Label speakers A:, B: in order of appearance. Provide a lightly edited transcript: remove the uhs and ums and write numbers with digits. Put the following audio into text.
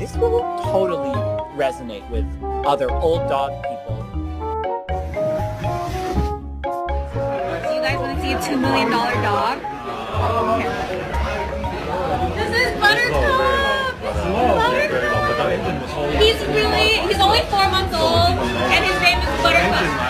A: this will totally resonate with other old dog people.
B: So you guys want to see a $2 million dog? Okay. This is Buttercup! Buttercup! He's only 4 months old, and his name is Buttercup.